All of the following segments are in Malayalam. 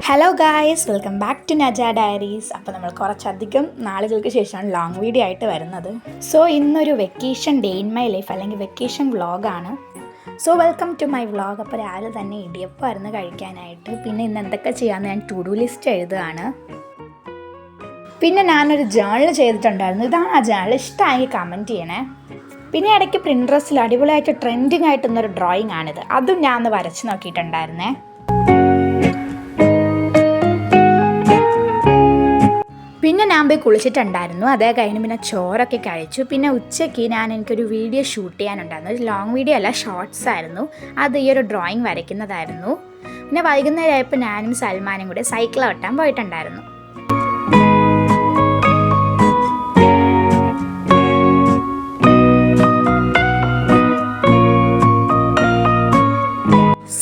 Hello guys, welcome back to Naja Diaries. അപ്പോൾ നമ്മൾ കുറച്ചധികം നാളുകൾക്ക് ശേഷമാണ് ലോങ് വീഡിയോ ആയിട്ട് വരുന്നത്. സോ ഇന്നൊരു vacation day in my life അല്ലെങ്കിൽ വെക്കേഷൻ വ്ളോഗാണ്. So welcome to my vlog. അപ്പോൾ രാവിലെ തന്നെ ഇടിയപ്പമായിരുന്നു കഴിക്കാനായിട്ട്. പിന്നെ ഇന്ന് എന്തൊക്കെ ചെയ്യാമെന്ന് ഞാൻ ടു ഡു ലിസ്റ്റ് എഴുതുകയാണ്. പിന്നെ ഞാനൊരു ജേർണൽ ചെയ്തിട്ടുണ്ടായിരുന്നു. ഇതാണ് ആ ജേർണൽ. ഇഷ്ടമായി കമൻറ്റ് ചെയ്യണേ. പിന്നെ ഇടയ്ക്ക് പ്രിൻട്രസ്റ്റിൽ അടിപൊളിയായിട്ട് ട്രെൻഡിങ് ആയിട്ടുള്ളൊരു ഡ്രോയിങ് ആണിത്. അതും ഞാൻ ഒന്ന് വരച്ച് നോക്കിയിട്ടുണ്ടായിരുന്നേ. പിന്നെ ഞാൻ പോയി കുളിച്ചിട്ടുണ്ടായിരുന്നു. അതേ കഴിഞ്ഞ് പിന്നെ ചോറൊക്കെ കഴിച്ചു. പിന്നെ ഉച്ചയ്ക്ക് എനിക്കൊരു വീഡിയോ ഷൂട്ട് ചെയ്യാനുണ്ടായിരുന്നു. ഒരു ലോങ് വീഡിയോ അല്ല, ഷോർട്സ് ആയിരുന്നു. അത് ഈ ഒരു ഡ്രോയിങ് വരയ്ക്കുന്നതായിരുന്നു. പിന്നെ വൈകുന്നേരമായപ്പോൾ ഞാനും സൽമാനും കൂടെ സൈക്കിൾ ഓട്ടാൻ പോയിട്ടുണ്ടായിരുന്നു.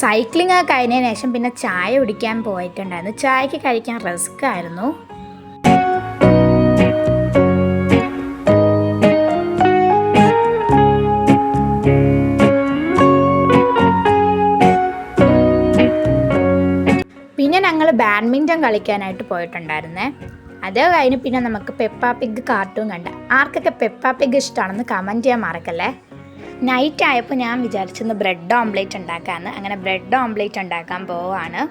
സൈക്ലിംഗ് ഒക്കെ കഴിഞ്ഞതിന് ശേഷം പിന്നെ ചായ കുടിക്കാൻ പോയിട്ടുണ്ടായിരുന്നു. ചായക്ക് കഴിക്കാൻ റസ്ക് ആയിരുന്നു. പിന്നെ ഞങ്ങൾ ബാഡ്മിൻ്റൺ കളിക്കാനായിട്ട് പോയിട്ടുണ്ടായിരുന്നേ. അത് കഴിഞ്ഞ് പിന്നെ നമുക്ക് പെപ്പ പിഗ് കാർട്ടൂൺ കണ്ട. ആർക്കൊക്കെ പെപ്പ പിഗ് ഇഷ്ടമാണെന്ന് കമൻറ്റ് ചെയ്യാൻ മറക്കല്ലേ. നൈറ്റ് ആയപ്പോൾ ഞാൻ വിചാരിച്ചൊന്ന് ബ്രെഡ് ഓംപ്ലേറ്റ് ഉണ്ടാക്കാമെന്ന്. അങ്ങനെ ബ്രെഡ് ഓംപ്ലേറ്റ് ഉണ്ടാക്കാൻ പോവാണ്.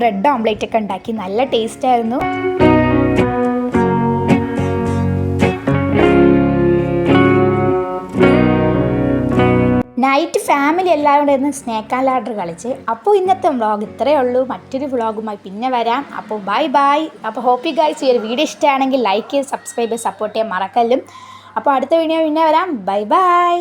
ബ്രെഡ് ഓംപ്ലേറ്റ് ഒക്കെ ഉണ്ടാക്കി. നല്ല ടേസ്റ്റ് ആയിരുന്നു. നൈറ്റ് ഫാമിലി എല്ലാവരും കൂടെ ഇരുന്ന് സ്നേക്ക് ആൻഡ് ലാഡർ കളിച്ച്. അപ്പോൾ ഇന്നത്തെ വ്ളോഗ് ഇത്രയേ ഉള്ളൂ. മറ്റൊരു വ്ളോഗുമായി പിന്നെ വരാം. അപ്പോൾ ബൈ ബൈ. അപ്പോൾ ഹോപ്പ് യു ഗൈസ് ഈ ഒരു വീഡിയോ ഇഷ്ടമാണെങ്കിൽ ലൈക്ക് ചെയ്ത് സബ്സ്ക്രൈബ് ചെയ്ത് സപ്പോർട്ട് ചെയ്യാൻ മറക്കല്ലും. അപ്പോൾ അടുത്ത വീഡിയോ പിന്നെ വരാം. Bye bye.